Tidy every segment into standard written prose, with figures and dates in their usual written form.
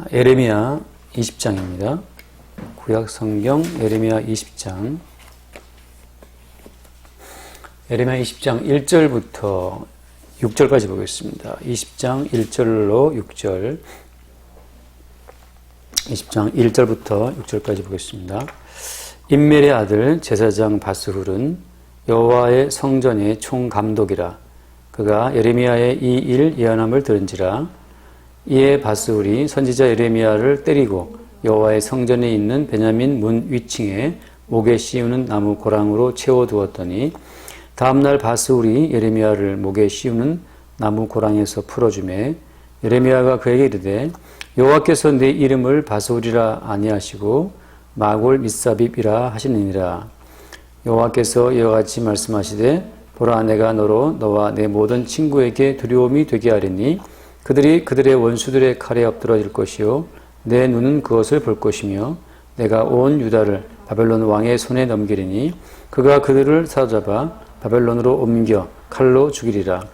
예레미야 20장입니다. 구약 성경 예레미야 20장. 예레미야 20장 1절부터 6절까지 보겠습니다. 20장 1절로 6절. 20장 1절부터 6절까지 보겠습니다. 임멜의 아들 제사장 바스훌은 여호와의 성전의 총감독이라. 그가 예레미야의 이 일 예언함을 들은지라. 이에 바스훌이 선지자 예레미야를 때리고 여호와의 성전에 있는 베냐민 문 위층에 목에 씌우는 나무 고랑으로 채워두었더니 다음날 바스훌이 예레미야를 목에 씌우는 나무 고랑에서 풀어주매 예레미야가 그에게 이르되 여호와께서 내 이름을 바스훌이라 아니하시고 마골 밋사빕이라 하시느니라. 여호와께서 이와 같이 말씀하시되 보라, 내가 너로 너와 내 모든 친구에게 두려움이 되게 하리니 그들이 그들의 원수들의 칼에 엎드러질 것이요 내 눈은 그것을 볼 것이며 내가 온 유다를 바벨론 왕의 손에 넘기리니 그가 그들을 사로잡아 바벨론으로 옮겨 칼로 죽이리라.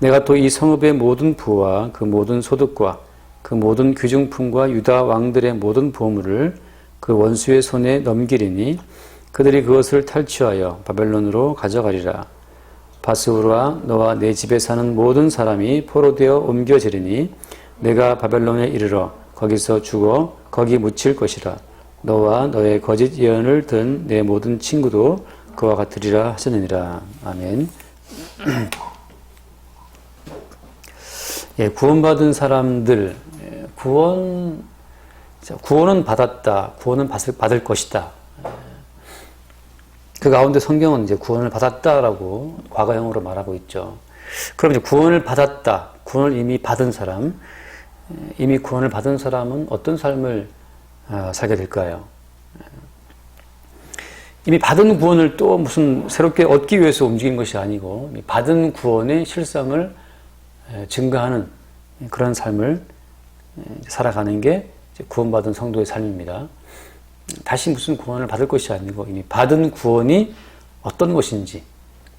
내가 또 이 성읍의 모든 부와 그 모든 소득과 그 모든 귀중품과 유다 왕들의 모든 보물을 그 원수의 손에 넘기리니 그들이 그것을 탈취하여 바벨론으로 가져가리라. 바스훌아, 너와 내 집에 사는 모든 사람이 포로되어 옮겨지리니 내가 바벨론에 이르러 거기서 죽어 거기 묻힐 것이라. 너와 너의 거짓 예언을 든 내 모든 친구도 그와 같으리라 하시느니라. 아멘. 예, 구원받은 사람들, 구원은 받았다. 구원은 받을 것이다. 그 가운데 성경은 이제 구원을 받았다라고 과거형으로 말하고 있죠. 그럼 이제 구원을 받았다. 구원을 이미 받은 사람, 이미 구원을 받은 사람은 어떤 삶을 살게 될까요? 이미 받은 구원을 또 무슨 새롭게 얻기 위해서 움직인 것이 아니고 받은 구원의 실상을 증거하는 그런 삶을 살아가는 게 구원받은 성도의 삶입니다. 다시 무슨 구원을 받을 것이 아니고 이미 받은 구원이 어떤 것인지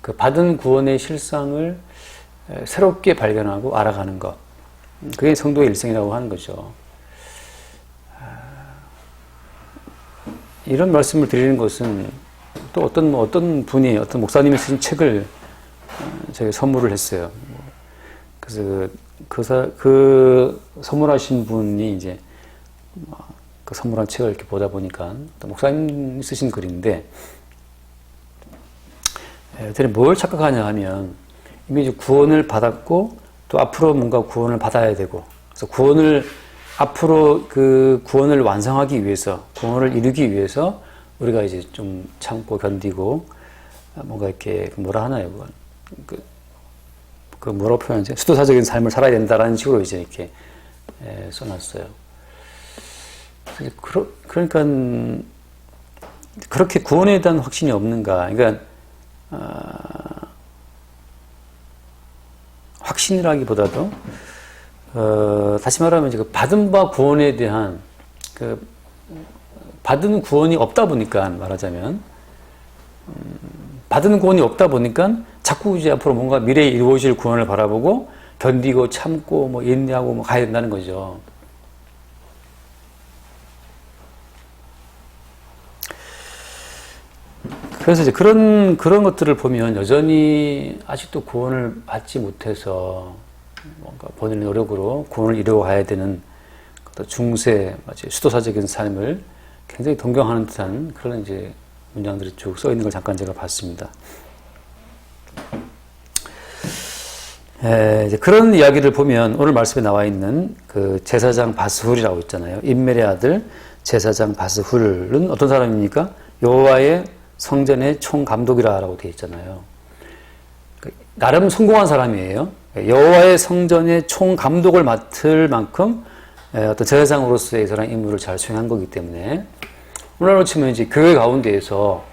그 받은 구원의 실상을 새롭게 발견하고 알아가는 것, 그게 성도의 일생이라고 하는 거죠. 이런 말씀을 드리는 것은 또 어떤 분이 어떤 목사님이 쓰신 책을 제가 선물을 했어요. 그래서 그 선물하신 분이 이제 그 선물한 책을 이렇게 보다 보니까 목사님이 쓰신 글인데, 애들이 뭘 착각하냐 하면 이미 이제 구원을 받았고 또 앞으로 뭔가 구원을 받아야 되고, 그래서 앞으로 그 구원을 완성하기 위해서, 구원을 이루기 위해서 우리가 이제 좀 참고 견디고 뭔가 이렇게 뭐라 하나요? 그 뭐라고 표현하지? 수도사적인 삶을 살아야 된다라는 식으로 이제 이렇게 써놨어요. 그러니까 그렇게 구원에 대한 확신이 없는가? 그러니까 확신이라기보다도 다시 말하면 이제 그 받은 바 구원에 대한 그 받은 구원이 없다 보니까, 말하자면 받은 구원이 없다 보니까 자꾸 이제 앞으로 뭔가 미래에 이루어질 구원을 바라보고 견디고 참고 뭐 인내하고 뭐 가야 된다는 거죠. 그래서 이제 그런 것들을 보면 여전히 아직도 구원을 받지 못해서 뭔가 본인의 노력으로 구원을 이루어 가야 되는 중세, 수도사적인 삶을 굉장히 동경하는 듯한 그런 이제 문장들이 쭉 써 있는 걸 잠깐 제가 봤습니다. 이제 그런 이야기를 보면 오늘 말씀에 나와 있는 그 제사장 바스훌이라고 있잖아요. 임멜의 아들 제사장 바스훌은 어떤 사람입니까? 여호와의 성전의 총감독이라고 되어 있잖아요. 나름 성공한 사람이에요. 여호와의 성전의 총감독을 맡을 만큼 어떤 제사장으로서의 그런 임무를 잘 수행한 거기 때문에, 오늘날로 치면 이제 교회 가운데에서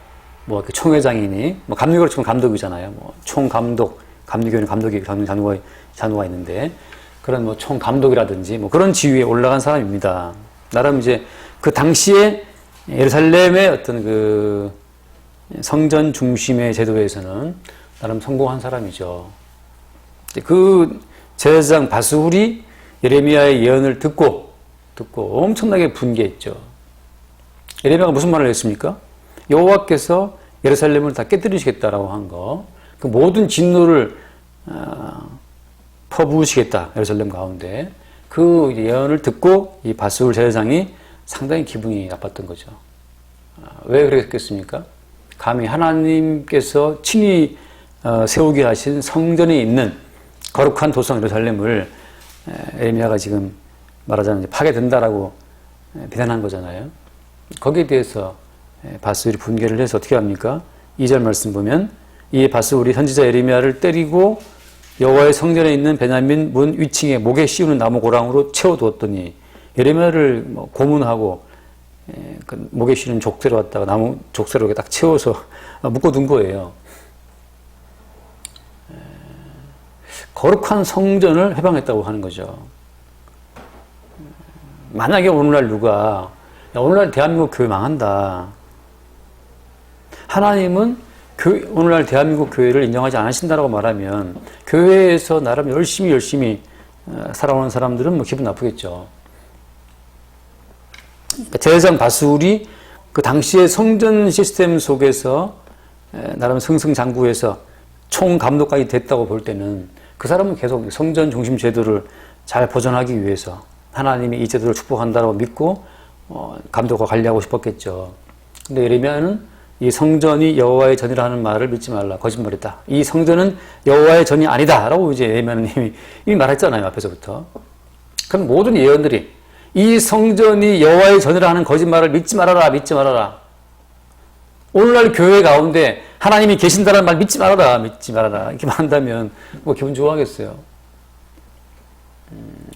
뭐 총회장이니 뭐 감리교로 치면 감독이잖아요. 뭐 총감독, 감리교회는 감독이 잔우가 있는데 그런 뭐 총감독이라든지 뭐 그런 지위에 올라간 사람입니다. 나름 이제 그 당시에 예루살렘의 어떤 그 성전 중심의 제도에서는 나름 성공한 사람이죠. 그 제사장 바스훌이 예레미야의 예언을 듣고 듣고 엄청나게 분개했죠. 예레미야가 무슨 말을 했습니까? 여호와께서 예루살렘을 다 깨뜨리시겠다라고 한 거, 그 모든 진노를 퍼부으시겠다 예루살렘 가운데, 그 예언을 듣고 이 바스울 제사장이 상당히 기분이 나빴던 거죠. 왜 그랬겠습니까? 감히 하나님께서 친히 세우게 하신 성전에 있는 거룩한 도성 예루살렘을 예레미야가 지금 말하자면 파괴된다라고 비난한 거잖아요. 거기에 대해서 바스울이 분개를 해서 어떻게 합니까? 2절 말씀 보면 이 바스울이 선지자 예레미야를 때리고 여호와의 성전에 있는 베냐민 문 위층에 목에 씌우는 나무 고랑으로 채워두었더니, 예레미야를 고문하고 그 목에 씌우는 족쇄로 갖다가 나무 족쇄로 딱 채워서 묶어둔 거예요. 거룩한 성전을 해방했다고 하는 거죠. 만약에 오늘날 누가 오늘날 대한민국 교회 망한다, 하나님은 오늘날 대한민국 교회를 인정하지 않으신다라고 말하면 교회에서 나름 열심히 살아오는 사람들은 뭐 기분 나쁘겠죠. 그러니까 제사장 바스울이 그 당시의 성전 시스템 속에서 나름 승승장구해서 총감독까지 됐다고 볼 때는 그 사람은 계속 성전 중심 제도를 잘 보존하기 위해서 하나님이 이 제도를 축복한다고 믿고 감독과 관리하고 싶었겠죠. 근데 예레미야는 이 성전이 여호와의 전이라 하는 말을 믿지 말라, 거짓말이다. 이 성전은 여호와의 전이 아니다 라고 이제 예레미야는 이미 말했잖아요, 앞에서부터. 그럼 모든 예언들이 이 성전이 여호와의 전이라 하는 거짓말을 믿지 말아라. 오늘날 교회 가운데 하나님이 계신다는 말 믿지 말아라 이렇게 말한다면 뭐 기분 좋아하겠어요.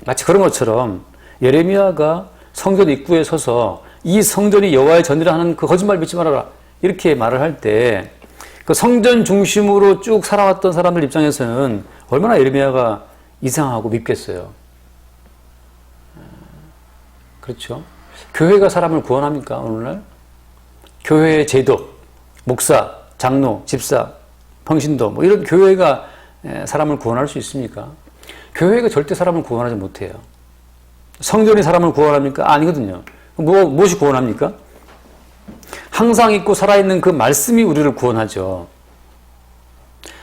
마치 그런 것처럼 예레미야가 성전 입구에 서서 이 성전이 여호와의 전이라 하는 그 거짓말 믿지 말아라 이렇게 말을 할 때, 그 성전 중심으로 쭉 살아왔던 사람들 입장에서는 얼마나 예레미야가 이상하고 밉겠어요. 그렇죠? 교회가 사람을 구원합니까, 오늘날? 교회의 제도, 목사, 장로, 집사, 평신도, 뭐 이런 교회가 사람을 구원할 수 있습니까? 교회가 절대 사람을 구원하지 못해요. 성전이 사람을 구원합니까? 아니거든요. 무엇이 구원합니까? 항상 있고 살아있는 그 말씀이 우리를 구원하죠.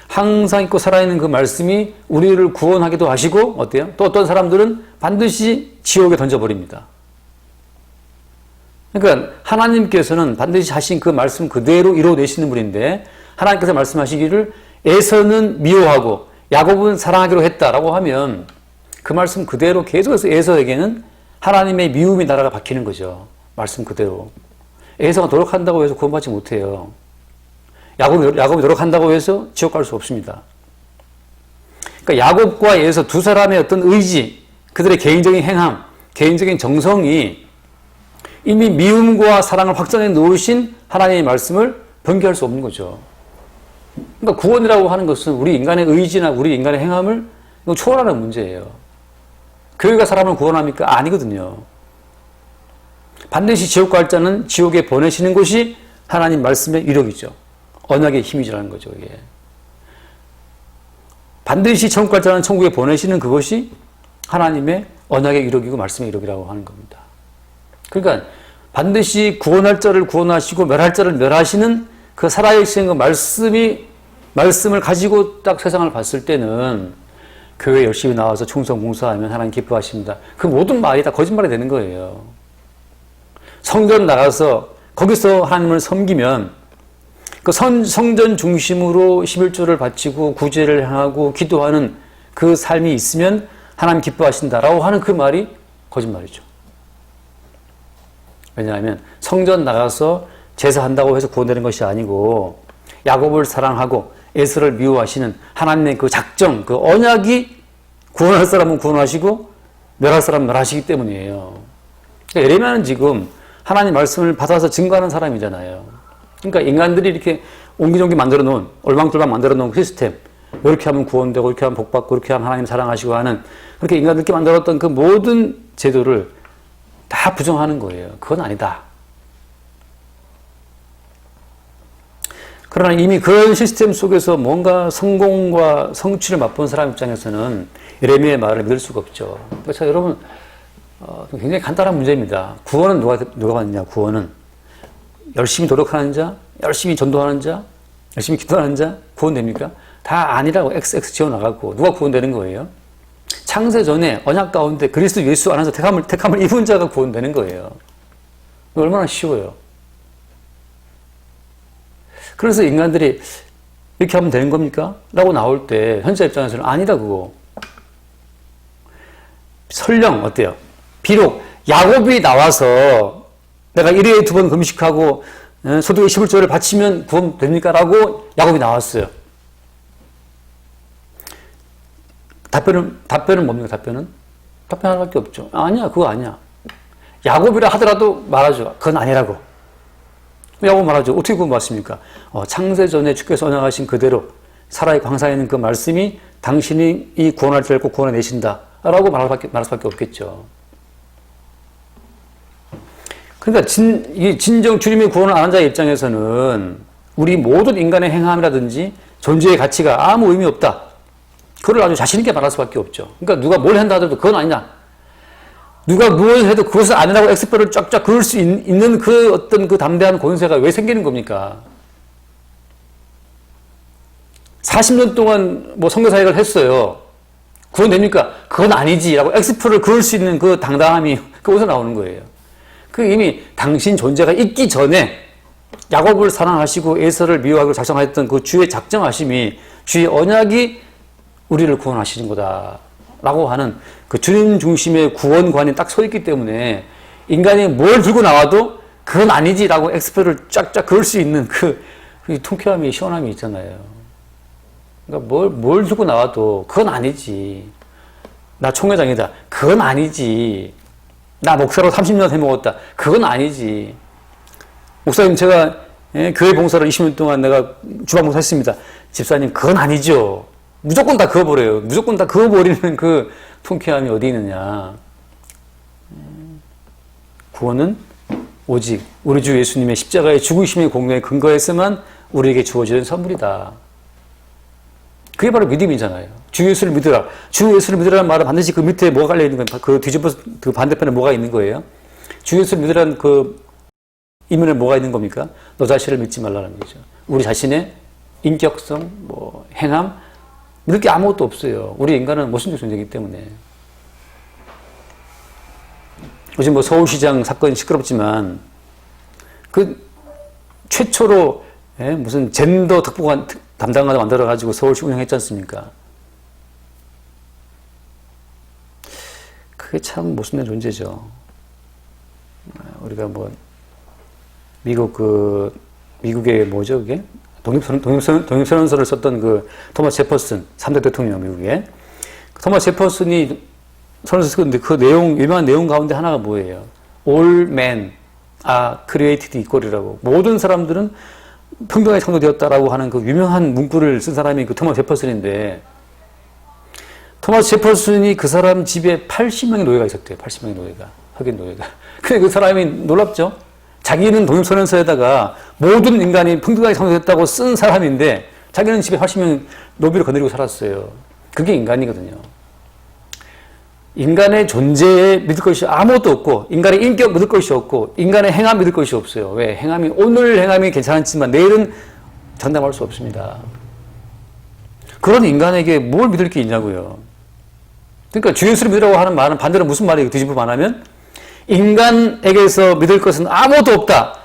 항상 있고 살아있는 그 말씀이 우리를 구원하기도 하시고, 어때요? 또 어떤 사람들은 반드시 지옥에 던져버립니다. 그러니까 하나님께서는 반드시 하신 그 말씀 그대로 이루어내시는 분인데, 하나님께서 말씀하시기를 에서는 미워하고 야곱은 사랑하기로 했다라고 하면 그 말씀 그대로 계속해서 에서에게는 하나님의 미움의 나라가 박히는 거죠. 말씀 그대로. 에서가 노력한다고 해서 구원받지 못해요. 야곱이 노력한다고 해서 지옥 갈 수 없습니다. 그러니까 야곱과 에서 두 사람의 어떤 의지, 그들의 개인적인 행함, 개인적인 정성이 이미 미움과 사랑을 확정해 놓으신 하나님의 말씀을 변개할 수 없는 거죠. 그러니까 구원이라고 하는 것은 우리 인간의 의지나 우리 인간의 행함을 초월하는 문제예요. 교회가 사람을 구원합니까? 아니거든요. 반드시 지옥 갈 자는 지옥에 보내시는 것이 하나님 말씀의 위력이죠. 언약의 힘이라는 거죠, 이게. 반드시 천국 갈 자는 천국에 보내시는 그것이 하나님의 언약의 위력이고 말씀의 위력이라고 하는 겁니다. 그러니까 반드시 구원할 자를 구원하시고 멸할 자를 멸하시는 그 살아계신 그 말씀을 가지고 딱 세상을 봤을 때는 교회 열심히 나와서 충성 봉사하면 하나님 기뻐하십니다. 그 모든 말이 다 거짓말이 되는 거예요. 성전 나가서 거기서 하나님을 섬기면 그 성전 중심으로 11조를 바치고 구제를 향하고 기도하는 그 삶이 있으면 하나님 기뻐하신다라고 하는 그 말이 거짓말이죠. 왜냐하면 성전 나가서 제사한다고 해서 구원되는 것이 아니고 야곱을 사랑하고 에서를 미워하시는 하나님의 그 작정, 그 언약이 구원할 사람은 구원하시고 멸할 사람은 멸하시기 때문이에요. 그러니까 예레미야는 지금 하나님 말씀을 받아서 증거하는 사람이잖아요. 그러니까 인간들이 이렇게 옹기종기 만들어 놓은, 얼망졸망 만들어 놓은 시스템, 이렇게 하면 구원되고 이렇게 하면 복받고 이렇게 하면 하나님 사랑하시고 하는, 그렇게 인간들께 만들었던 그 모든 제도를 다 부정하는 거예요. 그건 아니다. 그러나 이미 그런 시스템 속에서 뭔가 성공과 성취를 맛본 사람 입장에서는 예레미야의 말을 믿을 수가 없죠. 그래서 여러분, 굉장히 간단한 문제입니다. 구원은 누가 받느냐, 구원은. 열심히 노력하는 자, 열심히 전도하는 자, 열심히 기도하는 자, 구원됩니까? 다 아니라고 XX 지어나가고, 누가 구원되는 거예요? 창세 전에 언약 가운데 그리스도 예수 안에서 택함을 입은 자가 구원되는 거예요. 얼마나 쉬워요. 그래서 인간들이 이렇게 하면 되는 겁니까? 라고 나올 때 현자 입장에서는 아니다 그거. 설령 어때요? 비록 야곱이 나와서 내가 1회에 2번 금식하고 소득의 11조를 바치면 구원됩니까? 라고 야곱이 나왔어요. 답변은 뭡니까? 답변은 하나밖에 없죠. 아니야, 그거 아니야. 야곱이라 하더라도 말하죠. 그건 아니라고. 야곱 말하죠. 어떻게 구원 받습니까? 창세전에 주께서 언약하신 그대로 살아있고 항상 있는 그 말씀이 당신이 이 구원할 줄 알고 구원해내신다. 라고 말할 수밖에 없겠죠. 그러니까 진정 주님의 구원을 아는 자의 입장에서는 우리 모든 인간의 행함이라든지 존재의 가치가 아무 의미 없다. 그걸 아주 자신있게 말할 수밖에 없죠. 그러니까 누가 뭘 한다 하더라도 그건 아니냐. 누가 무엇을 해도 그것을 아니라고 X표를 쫙쫙 그을 수 있는 그 어떤 그 담대한 권세가 왜 생기는 겁니까? 40년 동안 뭐 선교사역을 했어요. 구원됩니까? 그건 아니지라고 X표를 그을 수 있는 그 당당함이 거기서 나오는 거예요. 그 이미 당신 존재가 있기 전에 야곱을 사랑하시고 에서를 미워하고 작정하였던 그 주의 작정하심이 주의 언약이 우리를 구원하시는 거다. 라고 하는 그 주님 중심의 구원관이 딱 서 있기 때문에 인간이 뭘 들고 나와도 그건 아니지라고 X표를 쫙쫙 그을 수 있는 그 통쾌함이, 시원함이 있잖아요. 그러니까 뭘 들고 나와도 그건 아니지. 나 총회장이다. 그건 아니지. 나 목사로 30년 해먹었다. 그건 아니지. 목사님, 제가 교회 봉사를 20년 동안 내가 주방 봉사 했습니다. 집사님, 그건 아니죠. 무조건 다 그어버려요. 무조건 다 그어버리는 그 통쾌함이 어디 있느냐. 구원은 오직 우리 주 예수님의 십자가의 죽으심의 공로에 근거해서만 우리에게 주어지는 선물이다. 그게 바로 믿음이잖아요. 주 예수를 믿으라. 주 예수를 믿으라는 말은 반드시 그 밑에 뭐가 깔려있는 거예요? 그 뒤집어서 그 반대편에 뭐가 있는 거예요? 주 예수를 믿으라는 그 이면에 뭐가 있는 겁니까? 너 자신을 믿지 말라는 거죠. 우리 자신의 인격성, 뭐 행함, 믿을 게 아무것도 없어요. 우리 인간은 모순적 존재이기 때문에. 요즘 뭐 서울시장 사건이 시끄럽지만 그 최초로 무슨 젠더 특보관 담당관을 만들어가지고 서울시 운영했지 않습니까? 그게 참 모순된 존재죠. 우리가 뭐 미국의 뭐죠 그게? 독립선언서를 썼던 그 토마스 제퍼슨 3대 대통령 미국에 토마스 제퍼슨이 선언서 썼는데 그 유명한 내용 가운데 하나가 뭐예요? All men are created equal이라고. 모든 사람들은 평등하게 창조되었다라고 하는 그 유명한 문구를 쓴 사람이 그 토마스 제퍼슨인데 토마스 제퍼슨이 그 사람 집에 80명의 노예가 있었대요. 80명의 노예가. 흑인 노예가. 근데 그 사람이 놀랍죠? 자기는 독립선언서에다가 모든 인간이 평등하게 창조됐다고 쓴 사람인데 자기는 집에 80명 노비를 거느리고 살았어요. 그게 인간이거든요. 인간의 존재에 믿을 것이 아무것도 없고 인간의 인격 믿을 것이 없고 인간의 행함 믿을 것이 없어요. 왜? 오늘 행함이 괜찮았지만 내일은 장담할 수 없습니다. 그런 인간에게 뭘 믿을 게 있냐고요. 그러니까 주 예수를 믿으라고 하는 말은 반대로 무슨 말이에요? 뒤집어 말하면 인간에게서 믿을 것은 아무것도 없다.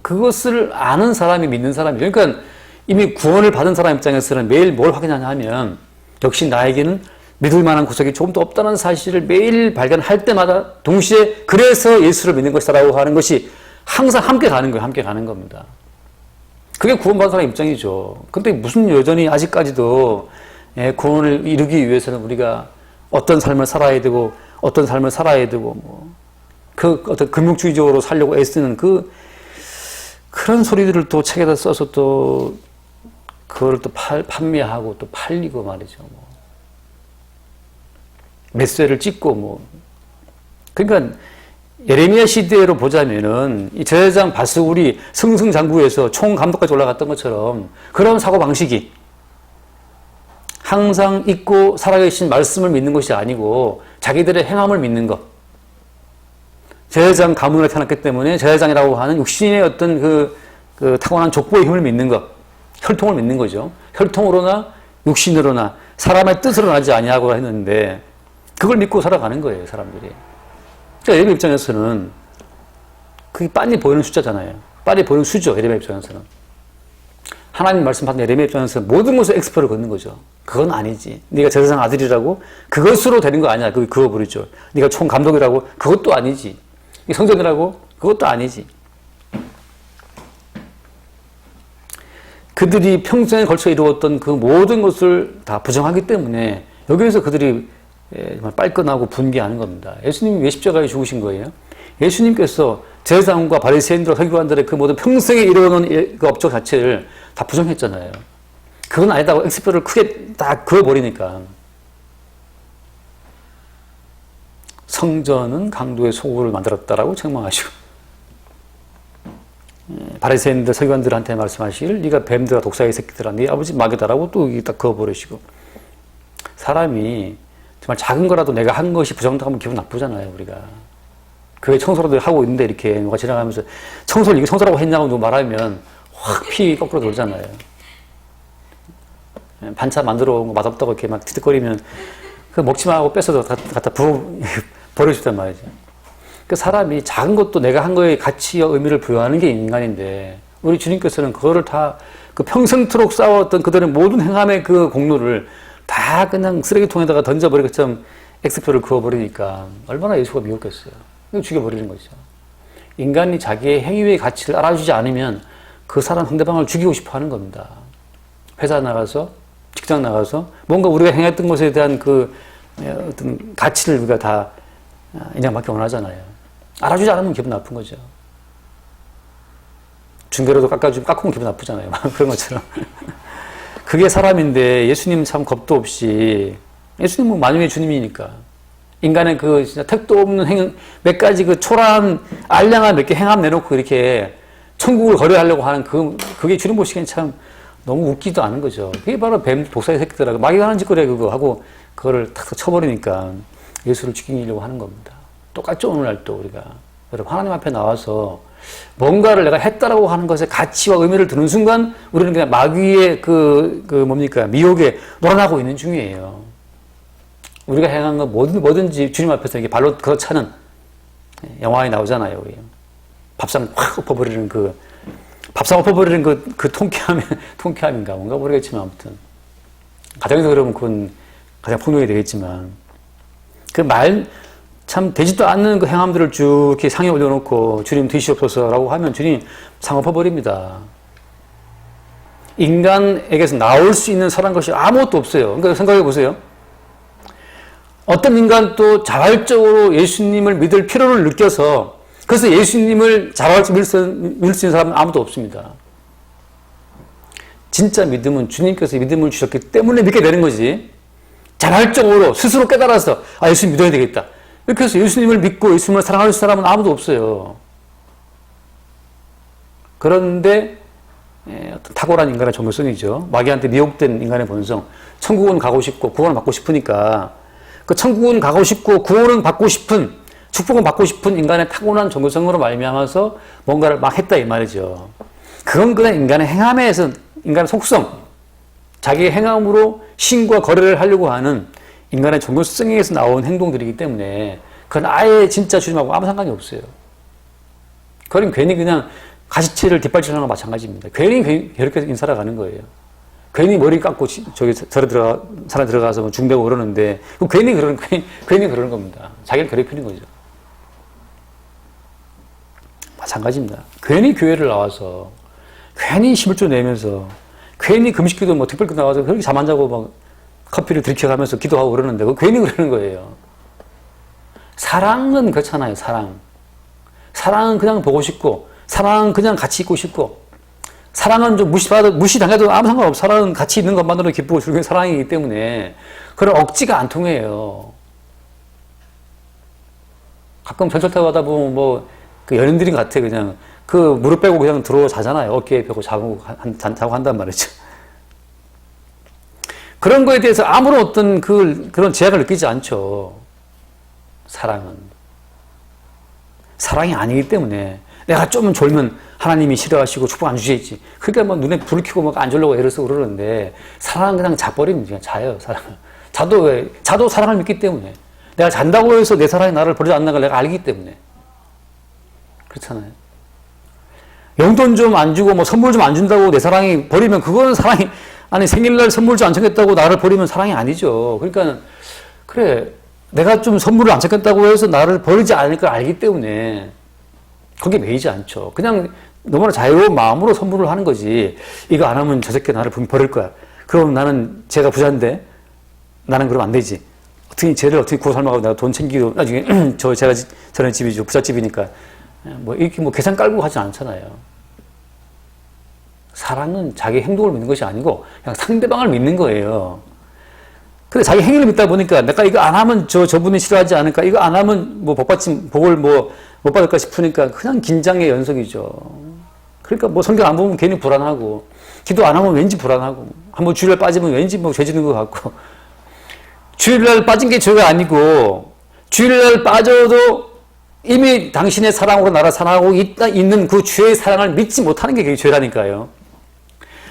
그것을 아는 사람이 믿는 사람이죠. 그러니까 이미 구원을 받은 사람 입장에서는 매일 뭘 확인하냐 하면 역시 나에게는 믿을 만한 구석이 조금 더 없다는 사실을 매일 발견할 때마다 동시에 그래서 예수를 믿는 것이다라고 하는 것이 항상 함께 가는 거예요. 함께 가는 겁니다. 그게 구원받은 사람 입장이죠. 근데 무슨 여전히 아직까지도 구원을 이루기 위해서는 우리가 어떤 삶을 살아야 되고 뭐 그 어떤 금융주의적으로 살려고 애쓰는 그런 소리들을 또 책에다 써서 또 그거를 또 판매하고 또 팔리고 말이죠. 뭐. 매수를 찍고 뭐. 그러니까 예레미야 시대로 보자면은 이 제사장 바스굴이 승승장구해서 총감독까지 올라갔던 것처럼 그런 사고방식이 항상 있고 살아계신 말씀을 믿는 것이 아니고 자기들의 행함을 믿는 것. 제사장 가문으로 태어났기 때문에 제사장이라고 하는 육신의 어떤 그 타고난 족보의 힘을 믿는 것, 혈통을 믿는 거죠. 혈통으로나 육신으로나 사람의 뜻으로 나지 아니하고 했는데 그걸 믿고 살아가는 거예요, 사람들이. 그러니까 예레미야 입장에서는 그게 빤히 보이는 숫자잖아요. 빤히 보이는 수죠, 예레미야 입장에서는. 하나님 말씀 받는 예레미야 입장에서 모든 것을 엑스퍼를 걷는 거죠. 그건 아니지. 네가 제사장 아들이라고 그것으로 되는 거 아니야. 그거 버리죠. 네가 총감독이라고 그것도 아니지. 성전이라고 그것도 아니지. 그들이 평생에 걸쳐 이루었던 그 모든 것을 다 부정하기 때문에 여기에서 그들이 정말 빨끈하고 분개하는 겁니다. 예수님이 왜 십자가에 죽으신 거예요? 예수님께서 제사장과 바리새인들과 서기관들의 그 모든 평생에 이루어놓은 그 업적 자체를 다 부정했잖아요. 그건 아니다고 엑스표를 크게 다 그어버리니까. 성전은 강도의 소굴을 만들었다라고 책망하시고, 바리새인들 서기관들한테 말씀하시기를 네가 뱀들아 독사의 새끼들아 네 아버지 마귀다라고 또 딱 그어버리시고. 사람이 정말 작은 거라도 내가 한 것이 부정당하면 기분 나쁘잖아요, 우리가. 교회 청소라도 하고 있는데 이렇게 누가 지나가면서 청소를 이게 청소라고 했냐고 누가 말하면 확 피 거꾸로 돌잖아요. 반찬 만들어 온 거 맛없다고 이렇게 막 티득거리면 그 먹지 말고 뺏어서 갖다 버려주단 말이죠. 그 사람이 작은 것도 내가 한 거에 가치와 의미를 부여하는 게 인간인데 우리 주님께서는 그거를 다 그 평생토록 싸웠던 그들의 모든 행함의 그 공로를 다 그냥 쓰레기통에다가 던져버리고 좀 X표를 그어버리니까 얼마나 예수가 미웠겠어요. 죽여버리는 거죠. 인간이 자기의 행위의 가치를 알아주지 않으면 그 사람 상대방을 죽이고 싶어 하는 겁니다. 회사 나가서, 직장 나가서 뭔가 우리가 행했던 것에 대한 그 어떤 가치를 우리가 다 인정받기 원하잖아요. 알아주지 않으면 기분 나쁜 거죠. 중개로도 깎으면 기분 나쁘잖아요. 그런 것처럼. 그게 사람인데 예수님 참 겁도 없이, 예수님은 만유의 주님이니까. 인간의 그 진짜 택도 없는 몇 가지 그 초라한 알량한 몇 개 행함 내놓고 이렇게 천국을 거래하려고 하는 그게 주님 보시기엔 참 너무 웃기도 않은 거죠. 그게 바로 뱀 독사의 새끼들하고 마귀가 하는 짓거리야 그거 하고 그거를 탁 쳐버리니까 예수를 죽이려고 하는 겁니다. 똑같죠, 오늘날 또 우리가. 여러분, 하나님 앞에 나와서 뭔가를 내가 했다라고 하는 것에 가치와 의미를 두는 순간 우리는 그냥 마귀의 미혹에 놀아나고 있는 중이에요. 우리가 행한 거 뭐든지 주님 앞에서 이렇게 발로 걷어차는 영화에 나오잖아요, 우리. 밥상 확 엎어버리는 밥상 엎어버리는 그 통쾌함인가 뭔가 모르겠지만 아무튼. 가정에서 그러면 그건 가장 폭력이 되겠지만. 그 참 되지도 않는 그 행함들을 쭉 이렇게 상에 올려놓고 주님 드시옵소서라고 하면 주님 상 엎어버립니다. 인간에게서 나올 수 있는 선한 것이 아무것도 없어요. 그러니까 생각해 보세요. 어떤 인간도 자발적으로 예수님을 믿을 필요를 느껴서 그래서 예수님을 자발적으로 믿을 수 있는 사람은 아무도 없습니다. 진짜 믿음은 주님께서 믿음을 주셨기 때문에 믿게 되는 거지. 자발적으로 스스로 깨달아서 예수님 믿어야 되겠다. 이렇게 해서 예수님을 믿고 예수님을 사랑할 사람은 아무도 없어요. 그런데 어떤 탁월한 인간의 정체성이죠. 마귀한테 미혹된 인간의 본성. 천국은 가고 싶고 구원을 받고 싶으니까 그 천국은 가고 싶고 구원은 받고 싶은 축복은 받고 싶은 인간의 타고난 정체성으로 말미암아서 뭔가를 막 했다 이 말이죠. 그건 그냥 인간의 행함에서 인간의 속성, 자기의 행함으로 신과 거래를 하려고 하는 인간의 정체성에서 나온 행동들이기 때문에 그건 아예 진짜 주님하고 아무 상관이 없어요. 그건 괜히 그냥 가시치를 뒷발질하는 거나 마찬가지입니다. 괜히 이렇게 인살아가는 거예요. 괜히 머리 감고 사람 들어가서 뭐 중대고 그러는데 괜히 그러는 겁니다. 자기를 괴롭히는 거죠. 마찬가지입니다. 괜히 교회를 나와서 괜히 힘을 좀 내면서 괜히 금식기도 뭐 특별기 나와서 그렇게 잠 안 자고 막 커피를 들이켜가면서 기도하고 그러는데 그거 괜히 그러는 거예요. 사랑은 그렇잖아요. 사랑은 그냥 보고 싶고 사랑은 그냥 같이 있고 싶고 사랑은 좀 무시당해도 아무 상관없어. 사랑은 같이 있는 것만으로 기쁘고 즐거운 사랑이기 때문에 그런 억지가 안 통해요. 가끔 전철 타고 가다 보면 그 연인들인 것 같아. 그냥 그 무릎 빼고 그냥 들어와 자잖아요. 어깨에 펴고 자고 한단 말이죠. 그런 거에 대해서 아무런 어떤 그런 제약을 느끼지 않죠. 사랑은. 사랑이 아니기 때문에 내가 좀 졸면 하나님이 싫어하시고 축복 안 주시겠지. 그러니까 막 눈에 불을 켜고 막 안 졸려고 애를 쓰고 그러는데 사랑은 그냥 자버리면 그냥 자요. 사랑은. 자도 왜? 자도 사랑을 믿기 때문에. 내가 잔다고 해서 내 사랑이 나를 버리지 않는 걸 내가 알기 때문에. 그렇잖아요. 용돈 좀 안 주고 뭐 선물 좀 안 준다고 내 사랑이 버리면 그거는 사랑이 아니 생일날 선물 좀 안 챙겼다고 나를 버리면 사랑이 아니죠. 그러니까 그래 내가 좀 선물을 안 챙겼다고 해서 나를 버리지 않을 걸 알기 때문에 거기에 매이지 않죠. 그냥 너무나 자유로운 마음으로 선물을 하는 거지. 이거 안 하면 저 새끼 나를 버릴 거야. 그럼 나는 제가 부자인데 나는 그러면 안 되지. 어떻게 쟤를 어떻게 구워 삶아가지고 내가 돈 챙기고 나중에 제가 저는 집이죠. 부잣집이니까 뭐 이렇게 뭐 계산 깔고 하지 않잖아요. 사랑은 자기 행동을 믿는 것이 아니고 그냥 상대방을 믿는 거예요. 근데 자기 행위를 믿다 보니까 내가 이거 안 하면 저분이 싫어하지 않을까? 이거 안 하면 뭐 복을 뭐 못 받을까 싶으니까 그냥 긴장의 연속이죠. 그러니까 뭐 성경 안 보면 괜히 불안하고 기도 안 하면 왠지 불안하고 한번 주일날 빠지면 왠지 뭐 죄 지는 것 같고 주일날 빠진 게 죄가 아니고 주일날 빠져도 이미 당신의 사랑으로 나를 사랑하고 있는 그 주의 사랑을 믿지 못하는 게 그게 죄라니까요.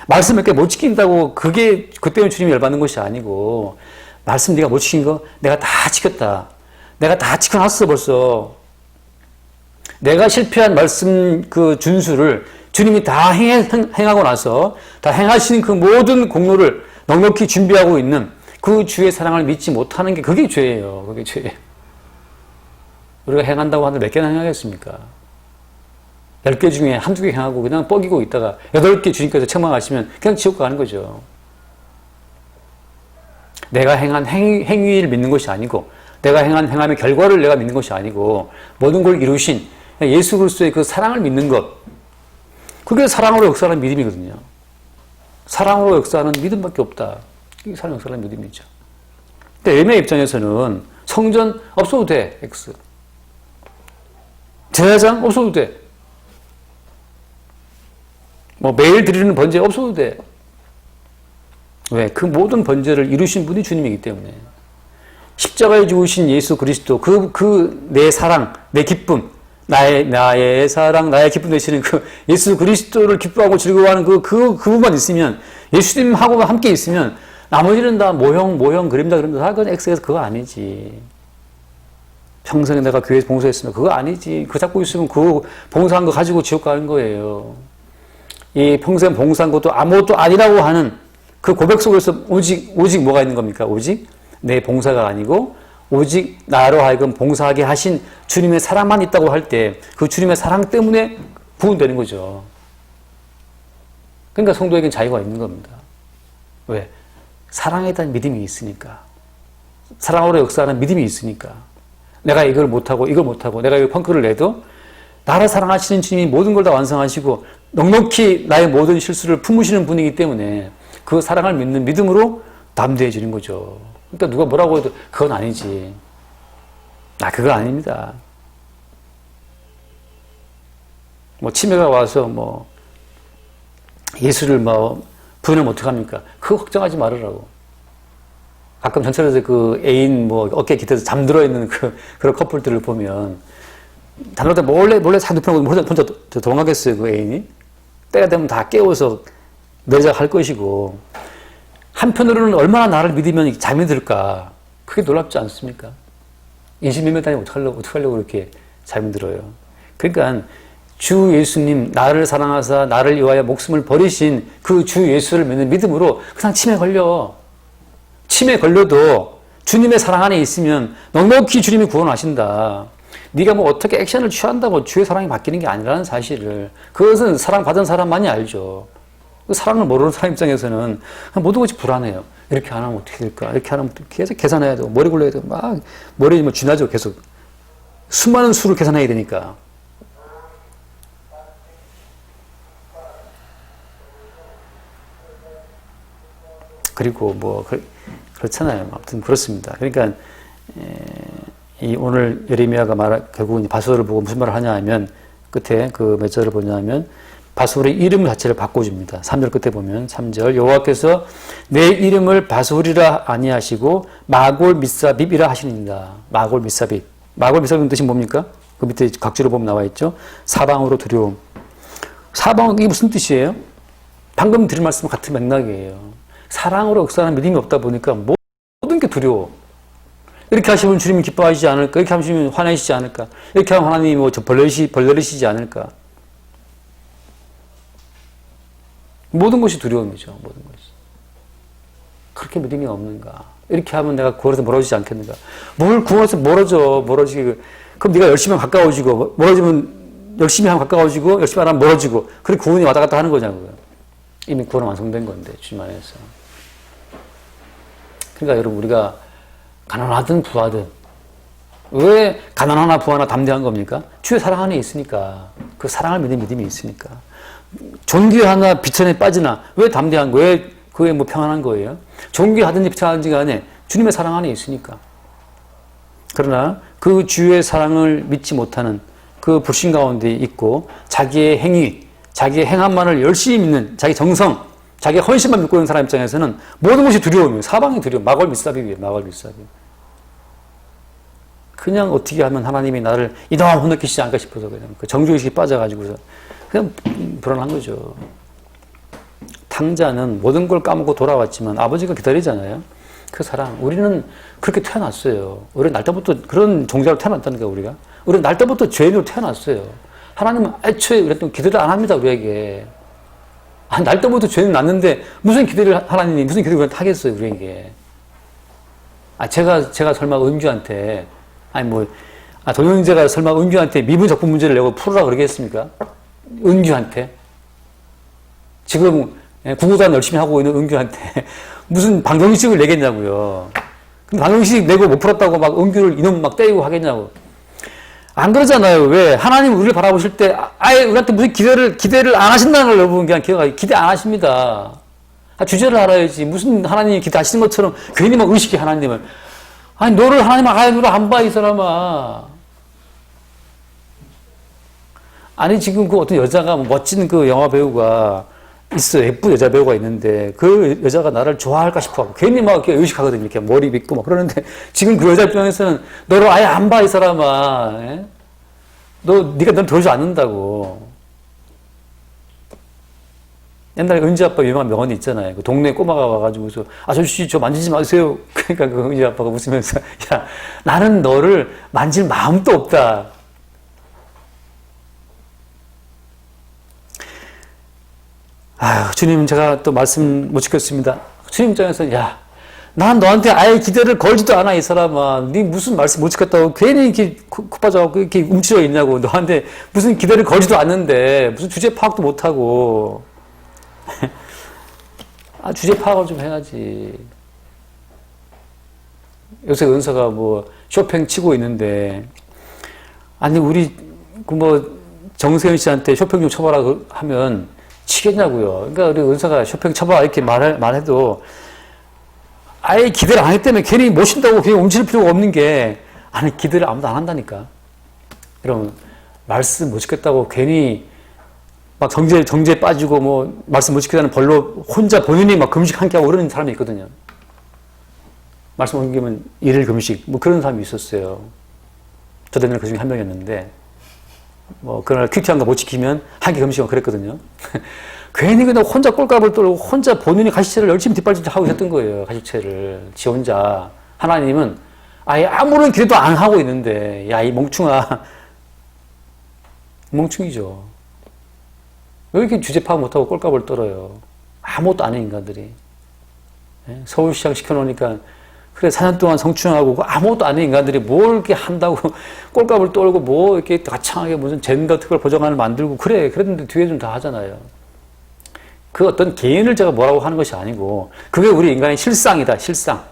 말씀 몇 개 못 지킨다고 그게 그때는 주님이 열받는 것이 아니고 말씀 네가 못 지킨 거 내가 다 지켰다. 내가 다 지켜놨어 벌써. 내가 실패한 말씀 그 준수를 주님이 다 행하고 나서 다 행하신 그 모든 공로를 넉넉히 준비하고 있는 그 주의 사랑을 믿지 못하는 게 그게 죄예요. 그게 죄예요. 우리가 행한다고 하는데 몇 개나 행하겠습니까? 10개 중에 한두 개 행하고 그냥 뻐기고 있다가 8개 주님께서 책망하시면 그냥 지옥 가는 거죠. 내가 행한 행위를 믿는 것이 아니고 내가 행한 행함의 결과를 내가 믿는 것이 아니고 모든 걸 이루신 예수 그리스도의 그 사랑을 믿는 것. 그게 사랑으로 역사하는 믿음이거든요. 사랑으로 역사하는 믿음밖에 없다. 이게 사랑 역사하는 믿음이죠. 근데 예매 입장에서는 성전 없어도 돼. X. 제사장 없어도 돼. 뭐 매일 드리는 번제 없어도 돼. 왜? 그 모든 번제를 이루신 분이 주님이기 때문에. 십자가에 죽으신 예수 그리스도, 내 사랑, 내 기쁨, 나의 사랑, 나의 기쁨 되시는 그 예수 그리스도를 기뻐하고 즐거워하는 그분만 있으면, 예수님하고 함께 있으면, 나머지는 다 모형, 그림자, 다 그건 X에서 그거 아니지. 평생에 내가 교회에서 봉사했으면 그거 아니지. 그거 잡고 있으면 그 봉사한 거 가지고 지옥 가는 거예요. 이 평생 봉사한 것도 아무것도 아니라고 하는 그 고백 속에서 오직 뭐가 있는 겁니까? 오직 내 봉사가 아니고 오직 나로 하여금 봉사하게 하신 주님의 사랑만 있다고 할 때 그 주님의 사랑 때문에 구원되는 거죠. 그러니까 성도에겐 자유가 있는 겁니다. 왜? 사랑에 대한 믿음이 있으니까. 사랑으로 역사하는 믿음이 있으니까. 내가 이걸 못하고 내가 이 펑크를 내도 나를 사랑하시는 주님이 모든 걸 다 완성하시고 넉넉히 나의 모든 실수를 품으시는 분이기 때문에 그 사랑을 믿는 믿음으로 담대해지는 거죠. 그러니까 누가 뭐라고 해도 그건 아니지. 그거 아닙니다. 뭐 치매가 와서 뭐 예수를 뭐 부인하면 어떡합니까? 그거 걱정하지 말으라고. 가끔 전철에서 그 애인 뭐 어깨 깃에서 잠들어 있는 그런 커플들을 보면 달라다 몰래 다 눕혀놓고 혼자 도망가겠어요, 그 애인이? 때가 되면 다 깨워서 내작할 것이고, 한편으로는 얼마나 나를 믿으면 잠이 들까? 그게 놀랍지 않습니까? 인신매매다니 어떡하려고 그렇게 잠이 들어요? 그러니까 주 예수님, 나를 사랑하사 나를 위하여 목숨을 버리신 그 주 예수를 믿는 믿음으로 그냥 치매 걸려도 주님의 사랑 안에 있으면 넉넉히 주님이 구원하신다. 네가 뭐 어떻게 액션을 취한다고 주의 사랑이 바뀌는 게 아니라는 사실을, 그것은 사랑받은 사람만이 알죠. 그 사랑을 모르는 사람 입장에서는 모든 것이 불안해요. 이렇게 안 하면 어떻게 될까? 이렇게 안 하면 계속 계산해야 되고 머리 굴려야 되고 막 머리 뭐 쥐나죠. 계속 수많은 수를 계산해야 되니까. 그리고 뭐 그렇잖아요. 아무튼 그렇습니다. 그러니까 이 오늘 예레미야가 결국은 바수를 보고 무슨 말을 하냐 하면 끝에 그 몇 절을 보냐면 바수의 이름 자체를 바꿔줍니다. 3절 끝에 보면 3절 여호와께서 내 이름을 바수리라 아니하시고 마골 미사빕이라 하시니이다. 마골 미사빕. 마골 미사빕 뜻이 뭡니까? 그 밑에 각주로 보면 나와 있죠. 사방으로 두려움. 사방, 이게 무슨 뜻이에요? 방금 드린 말씀과 같은 맥락이에요. 사랑으로 역사하는 믿음이 없다 보니까 모든 게 두려워. 이렇게 하시면 주님이 기뻐하시지 않을까? 이렇게 하시면 화내시지 않을까? 이렇게 하면 하나님이 뭐 벌내리시지 않을까? 모든 것이 두려움이죠. 모든 것이. 그렇게 믿음이 없는가? 이렇게 하면 내가 구원에서 멀어지지 않겠는가? 뭘 구원에서 멀어지기. 그럼 네가 열심히 하면 가까워지고, 멀어지면 열심히 하면 가까워지고, 열심히 안 하면 멀어지고, 그렇게 구원이 왔다 갔다 하는 거냐고요. 이미 구원은 완성된 건데, 주님 안에서. 그러니까 여러분, 우리가 가난하든 부하든, 왜 가난하나 부하나 담대한 겁니까? 주의 사랑 안에 있으니까. 그 사랑을 믿는 믿음이 있으니까. 존귀하나 비천에 빠지나, 왜 담대한 거예요? 왜 그게 뭐 평안한 거예요? 존귀하든지 비천하든지 간에 주님의 사랑 안에 있으니까. 그러나 그 주의 사랑을 믿지 못하는 그 불신 가운데 있고 자기의 행위, 자기의 행함만을 열심히 믿는 자기 정성, 자기 헌신만 믿고 있는 사람 입장에서는 모든 것이 두려움이에요. 사방이 두려움. 마걸밑삽입이에요. 마걸밑삽입. 그냥 어떻게 하면 하나님이 나를 이놈 혼내키시지 않을까 싶어서 그냥 그 정죄의식이 빠져가지고서 그냥 불안한 거죠. 탕자는 모든 걸 까먹고 돌아왔지만 아버지가 기다리잖아요. 그 사랑. 우리는 그렇게 태어났어요. 우리는 날 때부터 그런 종자로 태어났다는 거예요, 우리가. 우리는 날 때부터 죄인으로 태어났어요. 하나님은 애초에 그랬던 기대를 안 합니다, 우리에게. 날 때부터 죄는 났는데 무슨 기대를 하나님이 무슨 기대를 하겠어요, 우리에게. 제가 설마 은주한테 동영제가 설마 은주한테 미분 적분 문제를 내고 풀으라 그러겠습니까? 은주한테. 지금 구구단 열심히 하고 있는 은규한테 무슨 방정식을 내겠냐고요. 근데 방정식 내고 못 풀었다고 막 은규를 이놈 막 때리고 하겠냐고. 안 그러잖아요. 왜? 하나님 우리를 바라보실 때 아예 우리한테 무슨 기대를 안 하신다는 걸 여러분 그냥 기대 안 하십니다. 주제를 알아야지. 무슨 하나님이 기대하시는 것처럼 괜히 막 의식해 하나님을. 너를 하나님 너를 안 봐 이 사람아. 지금 그 어떤 여자가 멋진 그 영화 배우가 있어요. 예쁜 여자 배우가 있는데 그 여자가 나를 좋아할까 싶어. 괜히 막 이렇게 의식하거든요. 이렇게 머리 빗고 막 그러는데 지금 그 여자 입장에서는 너를 아예 안 봐 이 사람아. 네가 널 도와주지 않는다고. 옛날에 은지 아빠 유명한 명언이 있잖아요. 그 동네 꼬마가 와가지고서 아저씨 저 만지지 마세요. 그러니까 그 은지 아빠가 웃으면서 야 나는 너를 만질 마음도 없다. 주님 제가 또 말씀 못 지켰습니다. 주님 입장에서 난 너한테 아예 기대를 걸지도 않아 이 사람아. 네 무슨 말씀 못 지켰다고 괜히 이렇게 kup빠져갖고 이렇게 움츠려 있냐고. 너한테 무슨 기대를 걸지도 않는데 무슨 주제 파악도 못하고. 주제 파악을 좀 해야지. 요새 은서가 뭐 쇼팽 치고 있는데 우리 정세현 씨한테 쇼팽 좀 쳐봐라 하면 치겠냐고요. 그러니까 우리 은서가 쇼팽 쳐봐 이렇게 말해도 아예 기대를 안 했기 때문에 괜히 못 쉰다고 그냥 움츠릴 필요가 없는 게 기대를 아무도 안 한다니까. 여러분 말씀 못 지켰다고 괜히 막 정죄에 빠지고 뭐 말씀 못 지켰다는 벌로 혼자 본인이 막 금식 함께 하고 그러는 사람이 있거든요. 말씀 못 지키면 일일 금식 뭐 그런 사람이 있었어요. 저도 옛날에 그 중에 한 명이었는데 그날 큐티한 거 못 지키면 한 개 금식하고 그랬거든요. 괜히 그냥 혼자 꼴값을 떨고 혼자 본인이 가시채를 열심히 뒷발질하고 있었던 거예요. 가시채를. 지 혼자. 하나님은 아예 아무런 기대도 안 하고 있는데 이 멍충아. 멍충이죠. 왜 이렇게 주제 파악 못하고 꼴값을 떨어요. 아무것도 안 해 인간들이. 서울시장 시켜놓으니까 그래 4년 동안 성추행하고 아무것도 안 해 인간들이 뭘 이렇게 한다고 꼴값을 떨고 뭐 이렇게 가창하게 무슨 젠더 특별 보장안을 만들고 그랬는데 뒤에 좀 다 하잖아요. 그 어떤 개인을 제가 뭐라고 하는 것이 아니고 그게 우리 인간의 실상이다. 실상.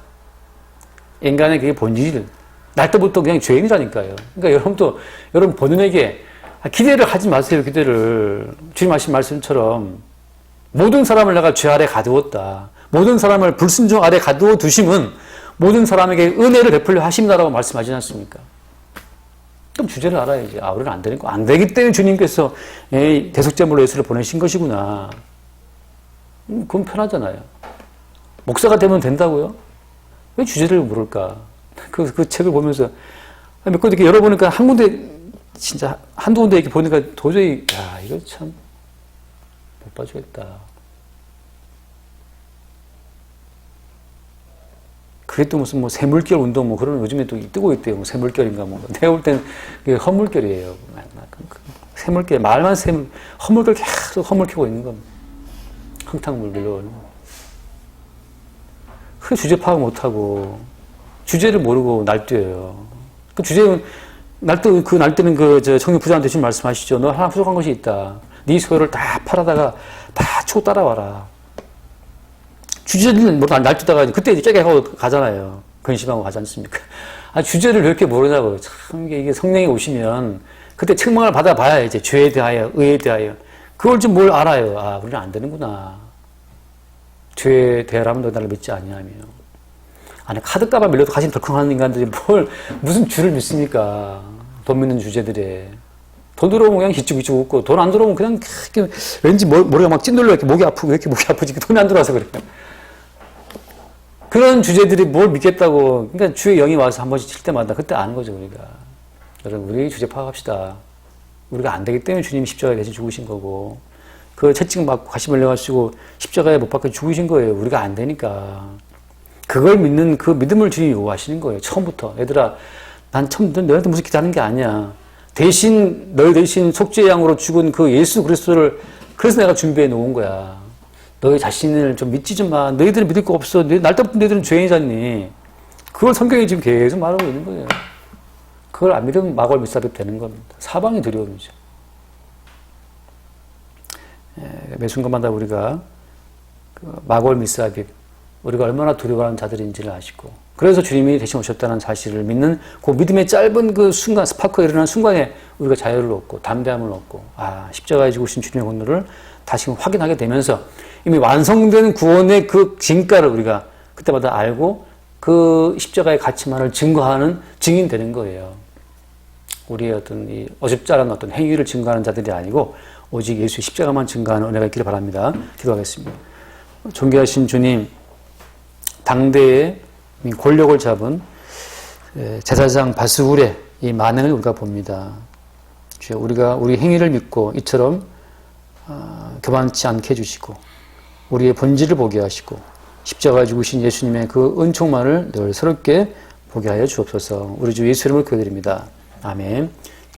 인간의 그게 본질. 날 때부터 그냥 죄인이라니까요. 그러니까 여러분 본인에게 기대를 하지 마세요. 기대를. 주님 하신 말씀처럼 모든 사람을 내가 죄 아래 가두었다. 모든 사람을 불순종 아래 가두어 두심은 모든 사람에게 은혜를 베풀려 하심이다라고 말씀하시지 않습니까? 그럼 주제를 알아야지. 우리는 안 되는 거. 안 되기 때문에 주님께서 대속제물로 예수를 보내신 것이구나. 그건 편하잖아요. 목사가 되면 된다고요? 왜 주제를 물을까? 그 책을 보면서 몇 번 이렇게 열어보니까 한 군데 진짜 한두 군데 이렇게 보니까 도저히, 야, 이거 참 못 봐주겠다. 그게 또 무슨 뭐 새물결 운동 뭐 그런 요즘에 또 뜨고 있대요. 뭐 새물결인가 뭐. 내가 볼 땐 그게 헛물결이에요. 새물결, 말만 헛물결 계속 헛물키고 있는 겁니다. 흥탕물 밀러오는 거. 그 주제 파악 못하고, 주제를 모르고 날뛰어요. 그 주제는, 날뛰는 청년 부자한테 지금 말씀하시죠. 너 하나 부족한 것이 있다. 네 소유를 다 팔아다가 다 치고 따라와라. 주제는 뭐 날뛰다가 그때 이제 깨게 하고 가잖아요. 근심하고 가지 않습니까? 아, 주제를 왜 이렇게 모르냐고. 참, 이게 성령이 오시면 그때 책망을 받아봐야 이제 죄에 대하여, 의에 대하여. 그걸 좀 뭘 알아요. 아, 우리는 안 되는구나. 죄에 대하라면 너 나를 믿지 아니하며. 아니, 카드값을 밀려도 가슴 덜컹하는 인간들이 무슨 주를 믿습니까? 돈 믿는 주제들에. 돈 들어오면 그냥 히치히치 웃고, 돈 안 들어오면 그냥 왠지 머리가 막 찐돌려 이렇게 목이 아프고, 왜 이렇게 목이 아프지? 돈이 안 들어와서 그래요. 그런 주제들이 뭘 믿겠다고, 그러니까 주의 영이 와서 한 번씩 칠 때마다 그때 아는 거죠, 우리가. 여러분, 우리 주제 파악합시다. 우리가 안 되기 때문에 주님이 십자가에 대신 죽으신 거고, 그 채찍 맞고 가시 몰려가시고 십자가에 못 박혀 죽으신 거예요. 우리가 안 되니까. 그걸 믿는 그 믿음을 주님이 요구하시는 거예요. 처음부터. 얘들아, 난 너희한테 무슨 기대하는 게 아니야. 너희 대신 속죄의 양으로 죽은 그 예수 그리스도를, 그래서 내가 준비해 놓은 거야. 너희 자신을 좀 믿지 좀 마. 너희들은 믿을 거 없어. 날 때부터 너희들은 죄인이잖니. 그걸 성경이 지금 계속 말하고 있는 거예요. 그걸 안 믿으면 마골 밑삽입 되는 겁니다. 사방이 두려움이죠. 매 순간마다 우리가 마골 밑삽입, 우리가 얼마나 두려워하는 자들인지를 아시고, 그래서 주님이 대신 오셨다는 사실을 믿는 그 믿음의 짧은 그 순간, 스파크가 일어나는 순간에 우리가 자유를 얻고 담대함을 얻고, 아, 십자가에 죽으신 주님의 권능을 다시 확인하게 되면서 이미 완성된 구원의 그 진가를 우리가 그때마다 알고 그 십자가의 가치만을 증거하는 증인 되는 거예요. 우리의 어떤 이 어줍잖은 어떤 행위를 증거하는 자들이 아니고 오직 예수의 십자가만 증거하는 은혜가 있기를 바랍니다. 기도하겠습니다. 존귀하신 주님, 당대의 권력을 잡은 제사장 바스훌의 이 만행을 우리가 봅니다. 주여, 우리가 우리 행위를 믿고 이처럼 교만치 않게 해주시고 우리의 본질을 보게 하시고 십자가에 죽으신 예수님의 그 은총만을 늘 새롭게 보게 하여 주옵소서. 우리 주 예수 이름을 기도드립니다. 아멘.